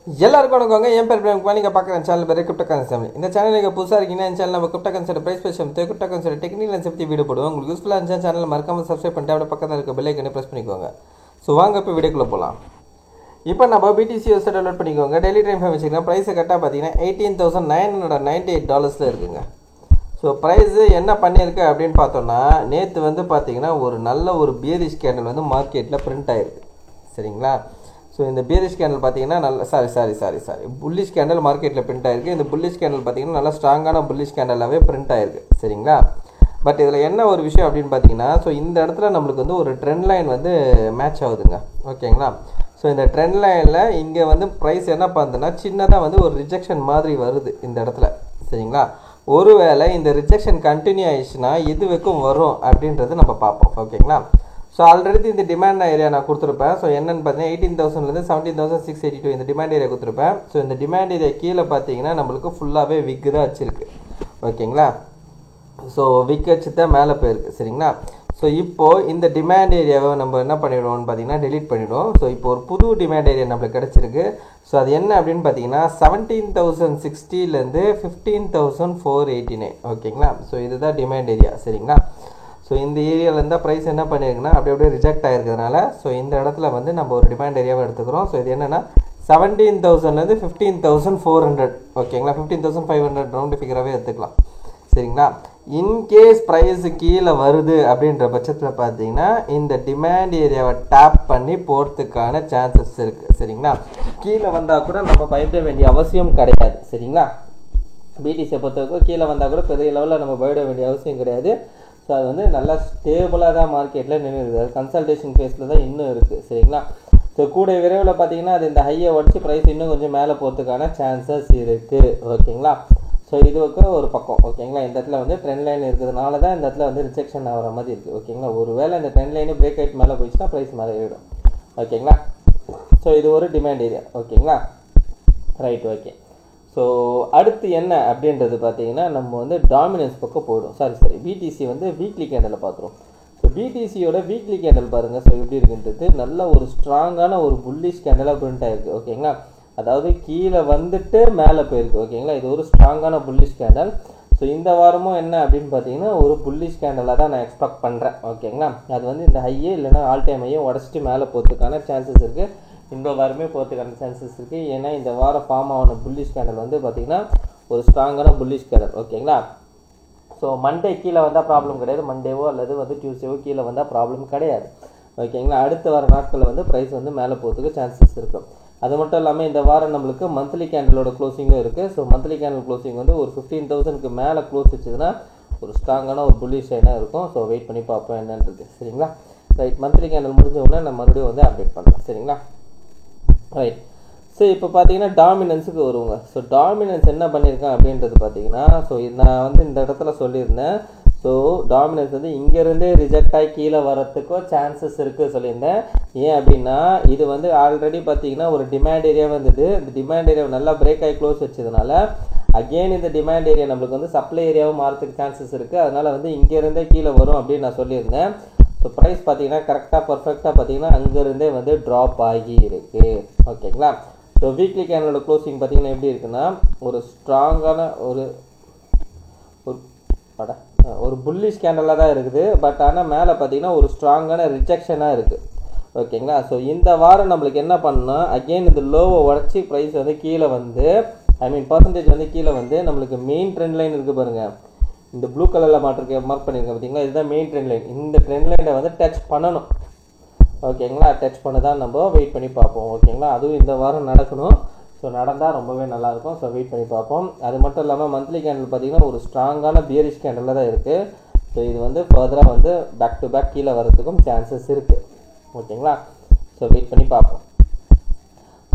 எல்லாருக்கும் வணக்கங்க. என் பேர் பிரேம். நீங்கள் பார்க்குற சேனல் பேர் கிரிப்டோ கரன்சி ஃபேமிலி. இந்த சேனல் நீங்கள் புதுசாக இருக்கீங்கன்னா இந்த சேனல் நம்ம கிரிப்டோ கரன்சியோட பிரைஸ் பேசும் கிரிப்டோ கரன்சியோட டெக்னிக்கல் பற்றி வீடியோ போடுவோம். உங்களுக்கு யூஸ்ஃபுல்லாக இருந்துச்சு சேனல் மறக்காமல் சப்ஸ்கிரைப் பண்ணிட்டு அப்படியே பக்கத்தில் இருக்க பெல் ஐக்கனை ப்ரெஸ் பண்ணிக்கோங்க. ஸோ வாங்க இப்போ வீடியோக்குள்ளே போகலாம். இப்போ நம்ம BTC வெப்சைட் டவுன்லோட் பண்ணிக்கோங்க. டெய்லி டைம் ஃபேம் வச்சுக்கலாம். ப்ரைஸை கரெக்டாக பார்த்தீங்கன்னா $18,998 இருக்குங்க. ஸோ ப்ரைஸு என்ன பண்ணியிருக்கு அப்படின்னு பார்த்தோன்னா, நேற்று வந்து பார்த்தீங்கன்னா ஒரு நல்ல ஒரு பியரிஷ் கேண்டில் வந்து மார்க்கெட்டில் பிரிண்ட் ஆகிருக்கு. சரிங்களா? ஸோ இந்த பியரிஷ் கேண்டில் பார்த்தீங்கன்னா நல்ல சாரி புல்லிஷ் கேண்டில் மார்க்கெட்டில் பிரிண்ட் ஆகிருக்கு. இந்த புல்லிஷ் கேண்டில் பார்த்தீங்கன்னா நல்லா ஸ்ட்ராங்கான புல்லிஷ் கேண்டலாகவே பிரிண்ட் ஆகிருக்கு. சரிங்களா? பட் இதில் என்ன ஒரு விஷயம் அப்படின்னு பார்த்தீங்கன்னா, ஸோ இந்த இடத்துல நம்மளுக்கு வந்து ஒரு ட்ரெண்ட் லைன் வந்து மேட்ச் ஆகுதுங்க. ஓகேங்களா? ஸோ இந்த ட்ரெண்ட் லைனில் இங்கே வந்து ப்ரைஸ் என்ன பண்ணுதுன்னா சின்னதாக வந்து ஒரு ரிஜெக்ஷன் மாதிரி வருது இந்த இடத்துல. சரிங்களா? ஒருவேளை இந்த ரிஜெக்ஷன் கண்டினியூ ஆயிடுச்சுன்னா இது வரைக்கும் வரும் அப்படின்றது நம்ம பார்ப்போம். ஓகேங்களா? ஸோ ஆல்ரெடி இந்த டிமாண்ட் ஏரியா நான் கொடுத்துருப்பேன். ஸோ என்னென்னு பார்த்தீங்கன்னா 18,000லேருந்து 17,682 இந்த டிமாண்ட் ஏரியா கொடுத்துருப்பேன். ஸோ இந்த டிமாண்ட் ஏரியா கீழே பார்த்தீங்கன்னா நம்மளுக்கு ஃபுல்லாகவே விக்கு தான் வச்சுருக்கு. ஓகேங்களா? ஸோ விக் வச்சு தான் மேலே போயிருக்கு. சரிங்களா? ஸோ இப்போது இந்த டிமாண்ட் ஏரியாவை நம்ம என்ன பண்ணிவிடுவோம்னு பார்த்தீங்கன்னா டெலீட் பண்ணிவிடுவோம். ஸோ இப்போ ஒரு புது டிமாண்ட் ஏரியா நம்மளுக்கு கிடச்சிருக்கு. ஸோ அது என்ன அப்படின்னு பார்த்தீங்கன்னா 17,060லேருந்து 15,489. ஓகேங்களா? ஸோ இதுதான் டிமாண்ட் ஏரியா. சரிங்களா? ஸோ இந்த ஏரியாவிலேருந்து ப்ரைஸ் என்ன பண்ணியிருக்குன்னா அப்படியே ரிஜெக்ட் ஆகிருக்கிறதுனால ஸோ இந்த இடத்துல வந்து நம்ம ஒரு டிமாண்ட் ஏரியாவை எடுத்துக்கிறோம். ஸோ இது என்னென்னா 17,000லேருந்து 15,400. ஓகேங்களா? 15,500 ரவுண்டு ஃபிகராகவே எடுத்துக்கலாம். சரிங்களா? இன்கேஸ் ப்ரைஸ் கீழே வருது அப்படின்ற பட்சத்தில் பார்த்தீங்கன்னா இந்த டிமாண்ட் ஏரியாவை டேப் பண்ணி போகிறதுக்கான சான்சஸ் இருக்குது. சரிங்களா? கீழே வந்தால் கூட நம்ம பயப்பட வேண்டிய அவசியம் கிடையாது. சரிங்களா? BTC பொறுத்தவரைக்கும் கீழே வந்தால் கூட பெரிய லெவலில் நம்ம பயப்பட வேண்டிய அவசியம் கிடையாது. ஸோ அது வந்து நல்லா ஸ்டேபிளாக தான் மார்க்கெட்டில் நின்று இருக்குது. அது கன்சல்டேஷன் ஃபேஸில் தான் இன்னும் இருக்குது. சரிங்களா? ஸோ கூட விரைவில் பார்த்தீங்கன்னா அது இந்த ஹையை உடச்சி ப்ரைஸ் இன்னும் கொஞ்சம் மேலே போகிறதுக்கான சான்சஸ் இருக்குது. ஓகேங்களா? ஸோ இதுக்கு ஒரு பக்கம். ஓகேங்களா? இந்த இடத்துல வந்து ட்ரெண்ட் லைன் இருக்கிறதுனால தான் இந்த இடத்துல வந்து ரிஜெக்ஷன் ஆகிற மாதிரி இருக்குது. ஓகேங்களா? ஒரு வேளை இந்த ட்ரெண்ட் லைனு பிரேக் ஆகிட்டு மேலே போயிடுச்சுன்னா ப்ரைஸ் மேலே ஏறிடும். ஓகேங்களா? ஸோ இது ஒரு டிமாண்ட் ஏரியா. ஓகேங்களா? ரைட். ஓகே. ஸோ அடுத்து என்ன அப்படின்றது பார்த்தீங்கன்னா நம்ம வந்து டாமினன்ஸ் பக்கம் போயிடும். சாரி BTC வந்து வீக்லி கேண்டலில் பார்த்துரும். ஸோ BTCயோட வீக்லி கேண்டல் பாருங்கள். ஸோ எப்படி இருக்குன்றது நல்ல ஒரு ஸ்ட்ராங்கான ஒரு புல்லிஷ் கேண்டலாக பிரிண்ட் ஆகிருக்கு. ஓகேங்களா? அதாவது கீழே வந்துட்டு மேலே போயிருக்கு. ஓகேங்களா? இது ஒரு ஸ்ட்ராங்கான புல்லிஷ் கேண்டல். ஸோ இந்த வாரமும் என்ன அப்படின்னு பார்த்தீங்கன்னா ஒரு புல்லிஷ் கேண்டலாக தான் நான் எக்ஸ்பெக்ட் பண்ணுறேன். ஓகேங்களா? அது வந்து இந்த ஹையே இல்லைனா ஆல் டைம் ஹையே உடச்சிட்டு மேலே போகிறதுக்கான சான்சஸ் இருக்குது. இந்த வாரமே போகிறதுக்கான சான்சஸ் இருக்குது. ஏன்னா இந்த வாரம் ஃபார்ம் ஆன புல்லிஷ் கேண்டல் வந்து பார்த்திங்கன்னா ஒரு ஸ்ட்ராங்கான புல்லிஷ் கேண்டல். ஓகேங்களா? ஸோ மண்டே கீழே வந்தால் ப்ராப்ளம் கிடையாது. மண்டேவோ அல்லது வந்து டியூஸ்டேவோ கீழே வந்தால் ப்ராப்ளம் கிடையாது. ஓகேங்களா? அடுத்த வர நாட்களில் வந்து ப்ரைஸ் வந்து மேலே போகிறதுக்கு சான்சஸ் இருக்கும். அது மட்டும் இல்லாமல் இந்த வாரம் நம்மளுக்கு மந்த்லி கேண்டலோட க்ளோசிங்கும் இருக்குது. ஸோ மந்த்லி கேண்டல் க்ளோசிங் வந்து ஒரு 15,000க்கு மேலே க்ளோஸ் வச்சதுன்னா ஒரு ஸ்ட்ராங்கான ஒரு புல்லிஷ் லைனாக இருக்கும். ஸோ வெயிட் பண்ணி பார்ப்போம் என்னன்றது. சரிங்களா? ரைட். மந்த்லி கேண்டல் முடிஞ்ச உடனே நம்ம மறுபடியும் வந்து அப்டேட் பண்ணலாம். சரிங்களா? ரைட். ஸோ இப்போ பார்த்தீங்கன்னா டாமினன்ஸுக்கு வருவாங்க. ஸோ டாமினன்ஸ் என்ன பண்ணியிருக்கேன் அப்படின்றது பார்த்தீங்கன்னா ஸோ நான் வந்து இந்த இடத்துல சொல்லியிருந்தேன். ஸோ டாமினன்ஸ் வந்து இங்கேருந்தே ரிஜெக்ட் ஆகி கீழே வரத்துக்கும் சான்சஸ் இருக்குது சொல்லியிருந்தேன். ஏன் அப்படின்னா இது வந்து ஆல்ரெடி பார்த்தீங்கன்னா ஒரு டிமாண்ட் ஏரியா வந்தது. இந்த டிமாண்ட் ஏரியாவை நல்லா பிரேக் ஆகி க்ளோஸ் வச்சதுனால அகெயின் இந்த டிமாண்ட் ஏரியா நம்மளுக்கு வந்து சப்ளை ஏரியாவும் மாறத்துக்கு சான்சஸ் இருக்குது. அதனால் வந்து இங்கேருந்தே கீழே வரும் அப்படின்னு நான் சொல்லியிருந்தேன். ஸோ ப்ரைஸ் பார்த்தீங்கன்னா கரெக்டாக பர்ஃபெக்டாக பார்த்தீங்கன்னா அங்கேருந்தே வந்து ட்ராப் ஆகி இருக்குது. ஓகேங்களா? ஸோ வீக்லி கேண்டலோட க்ளோசிங் பார்த்தீங்கன்னா எப்படி இருக்குன்னா ஒரு ஸ்ட்ராங்கான ஒரு புல்லிஷ் கேண்டலாக தான் இருக்குது. பட் ஆனால் மேலே பார்த்தீங்கன்னா ஒரு ஸ்ட்ராங்கான ரிஜெக்ஷனாக இருக்குது. ஓகேங்களா? ஸோ இந்த வாரம் நம்மளுக்கு என்ன பண்ணால் அகெயின் இந்த லோவை உடச்சி ப்ரைஸ் வந்து கீழே வந்து பர்சன்டேஜ் வந்து கீழே வந்து நம்மளுக்கு மெயின் ட்ரெண்ட் லைன் இருக்குது பாருங்கள். இந்த ப்ளூ கலரில் மார்க் பண்ணியிருக்கேன் பார்த்தீங்களா? இதுதான் மெயின் ட்ரெண்ட் லைன். இந்த ட்ரெண்ட் லைனை வந்து டச் பண்ணணும். ஓகேங்களா? டச் பண்ண தான் நம்ம வெயிட் பண்ணி பார்ப்போம். ஓகேங்களா? அதுவும் இந்த வாரம் நடக்கணும். ஸோ நடந்தால் ரொம்பவே நல்லாயிருக்கும். ஸோ வெயிட் பண்ணி பார்ப்போம். அது மட்டும் இல்லாமல் மந்த்லி கேண்டில் பார்த்தீங்கன்னா ஒரு ஸ்ட்ராங்கான பியரிஷ் கேண்டலில் தான் இருக்குது. ஸோ இது வந்து ஃபர்தராக வந்து பேக் டு பேக் கீழே வரதுக்கும் சான்சஸ் இருக்குது. ஓகேங்களா? ஸோ வெயிட் பண்ணி பார்ப்போம்.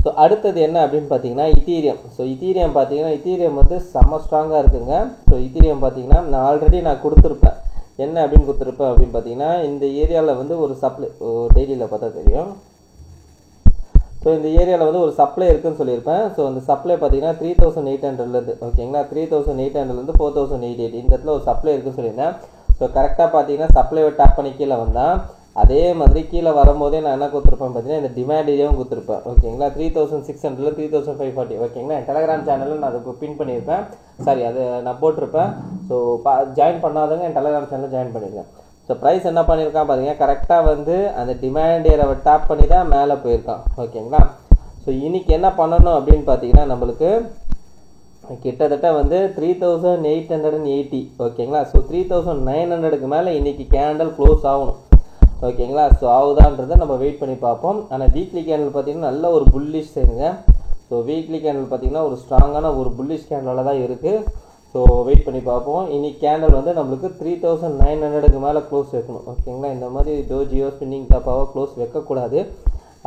ஸோ அடுத்தது என்ன அப்படின்னு பார்த்தீங்கன்னா இத்தீரியம். ஸோ இத்தீரியம் பார்த்தீங்கன்னா இத்தீரியம் வந்து செம்ம ஸ்ட்ராங்காக இருக்குதுங்க. ஸோ இத்தீரியம் பார்த்தீங்கன்னா நான் கொடுத்துருப்பேன். என்ன அப்படின்னு கொடுத்துருப்பேன் அப்படின்னு பார்த்தீங்கன்னா இந்த ஏரியாவில் வந்து ஒரு சப்ளை டெய்லியில் பார்த்தா தெரியும். ஸோ இந்த ஏரியாவில் வந்து ஒரு சப்ளை இருக்குதுன்னு சொல்லியிருப்பேன். ஸோ அந்த சப்ளை பார்த்தீங்கன்னா 3,800லேருந்து ஓகேங்களா 3,800லேருந்து 4,088 இந்த இடத்துல ஒரு சப்ளை இருக்குதுன்னு சொல்லியிருந்தேன். ஸோ கரெக்டாக பார்த்தீங்கன்னா சப்ளைவை டேப் பண்ணி கீழே வந்தால் அதே மாதிரி கீழே வரும்போதே நான் என்ன கொடுத்துருப்பேன் பார்த்தீங்கன்னா இந்த டிமாண்ட் ஏரியாவும் கொடுத்துருப்பேன். ஓகேங்களா, 3600 3540. ஓகேங்களா, என் டெலகிராம் சேனலில் நான் அதுக்கு பின் பண்ணியிருப்பேன். சாரி, அது நான் போட்டிருப்பேன். ஸோ ஜாயின் பண்ணாதவங்க என் டெலகிராம் சேனலில் ஜாயின் பண்ணியிருக்கேன். ஸோ ப்ரைஸ் என்ன பண்ணியிருக்கான் பார்த்தீங்கன்னா கரெக்டாக வந்து அந்த டிமாண்ட் ஏரியாவை டேப் பண்ணி தான் மேலே போயிருக்கான். ஓகேங்களா, ஸோ இன்னைக்கு என்ன பண்ணணும் அப்படின்னு பார்த்தீங்கன்னா நம்மளுக்கு கிட்டத்தட்ட வந்து 3880. ஓகேங்களா, ஸோ 3900க்கு மேலே இன்னைக்கு கேண்டல் க்ளோஸ் ஆகணும். ஓகேங்களா, ஸோ ஆகுதான்றதை நம்ம வெயிட் பண்ணி பார்ப்போம். ஆனால் வீக்லி கேண்டல் பார்த்தீங்கன்னா நல்ல ஒரு புல்லிஷ் செய்யுங்க. ஸோ வீக்லி கேண்டல் பார்த்தீங்கன்னா ஒரு ஸ்ட்ராங்கான ஒரு புல்லிஷ் கேண்டலில் தான் இருக்குது. ஸோ வெயிட் பண்ணி பார்ப்போம். இன்னைக்கு கேண்டல் வந்து நம்மளுக்கு 3900க்கு மேலே க்ளோஸ் வைக்கணும். ஓகேங்களா, இந்த மாதிரி ஜியோ ஸ்பின்னிங் டாப்பாக க்ளோஸ் வைக்கக்கூடாது.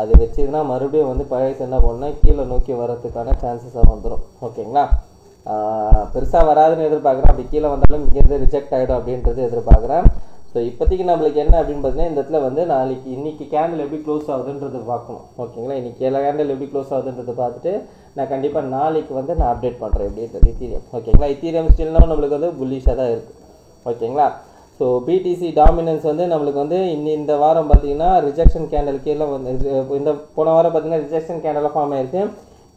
அது வச்சதுன்னா மறுபடியும் வந்து பழைய என்ன பண்ணால் கீழே நோக்கி வரதுக்கான சான்சஸாக வந்துடும். ஓகேங்களா, பெருசாக வராதுன்னு எதிர்பார்க்குறேன். அப்படி கீழே வந்தாலும் இங்கேருந்து ரிஜெக்ட் ஆகிடும் அப்படின்றது எதிர்பார்க்குறேன். ஸோ இப்போதைக்கு நம்மளுக்கு என்ன அப்படின்னு பார்த்தீங்கன்னா இந்த இடத்துல வந்து இன்னைக்கு கேண்டில் எப்படி க்ளோஸ் ஆகுதுன்றது பார்க்கணும். ஓகேங்களா, இன்னைக்கு கேண்டில் எப்படி க்ளோஸ் ஆகுதுன்றதை பார்த்துட்டு நான் கண்டிப்பாக நாளைக்கு வந்து நான் அப்டேட் பண்ணுறேன் எப்படின்றது இத்தீரியம். ஓகேங்களா, இத்தீரியம் ஸ்டில்னா நம்மளுக்கு வந்து புல்லிஷாக தான் இருக்குது. ஓகேங்களா, ஸோ பிடிசி டாமினன்ஸ் வந்து நம்மளுக்கு வந்து இந்த வாரம் பார்த்தீங்கன்னா ரிஜெக்ஷன் கேண்டல் கீழே வந்து இந்த போன வாரம் பார்த்தீங்கன்னா ரிஜெக்ஷன் கேண்டலாக ஃபார்ம் ஆயிருக்கு.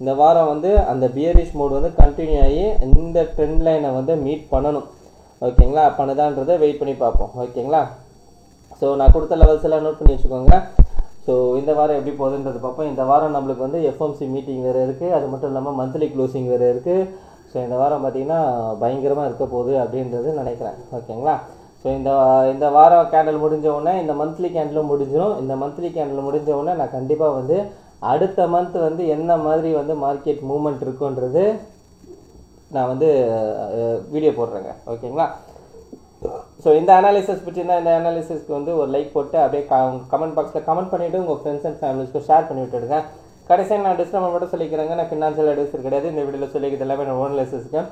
இந்த வாரம் வந்து அந்த பியரிஷ் மோட் வந்து கண்டினியூ ஆகி இந்த ட்ரெண்ட் லைனை வந்து மீட் பண்ணணும். ஓகேங்களா, பண்ணுதான்றதை வெயிட் பண்ணி பார்ப்போம். ஓகேங்களா, ஸோ நான் கொடுத்த லெவல்ஸ் எல்லாம் நோட் பண்ணி வச்சுக்கோங்க. ஸோ இந்த வாரம் எப்படி போகுதுன்றது பார்ப்போம். இந்த வாரம் நம்மளுக்கு வந்து எஃப்எம்சி மீட்டிங் வேறு இருக்குது. அது மட்டும் இல்லாமல் மந்த்லி க்ளோசிங் வேறு இருக்குது. ஸோ இந்த வாரம் பார்த்தீங்கன்னா பயங்கரமாக இருக்க போகுது அப்படின்றது நினைக்கிறேன். ஓகேங்களா, ஸோ இந்த வாரம் கேண்டில் முடிஞ்ச உடனே இந்த மந்த்லி கேண்டிலும் முடிஞ்சிடும். இந்த மந்த்லி கேண்டில் முடிஞ்ச உடனே நான் கண்டிப்பாக வந்து அடுத்த மந்த் வந்து என்ன மாதிரி வந்து மார்க்கெட் மூவ்மெண்ட் இருக்குன்றது நான் வந்து வீடியோ போடுறேங்க. ஓகேங்களா, ஸோ இந்த அனாலிசிஸ் பற்றினா இந்த அனாலிசிஸ்க்கு வந்து ஒரு லைக் போட்டு அப்படியே கமெண்ட் பாக்ஸில் கமெண்ட் பண்ணிவிட்டு உங்கள் ஃப்ரெண்ட்ஸ் அண்ட் ஃபேமிலிஸ்க்கு ஷேர் பண்ணி விட்டுடுங்க. கடைசியாக நான் டிஸ்கிரிப்ஷன் மட்டும் சொல்லிக்கிறேங்க, நான் ஃபினான்ஷியல் அட்வைசர் கிடையாது. இந்த வீடியோவில் சொல்லிக்கிறது எல்லாமே நான் ஓன் லைசன்ஸ்க்கு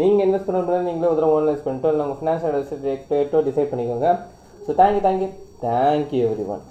நீங்கள் இன்வெஸ்ட் பண்ண நீங்களே ஒரு ஓன் லைஸ் பண்ணிட்டு இல்லை உங்கள் ஃபினான்ஷியல் அட்வைசர் டிசைட் பண்ணிக்கோங்க. So thank you every one.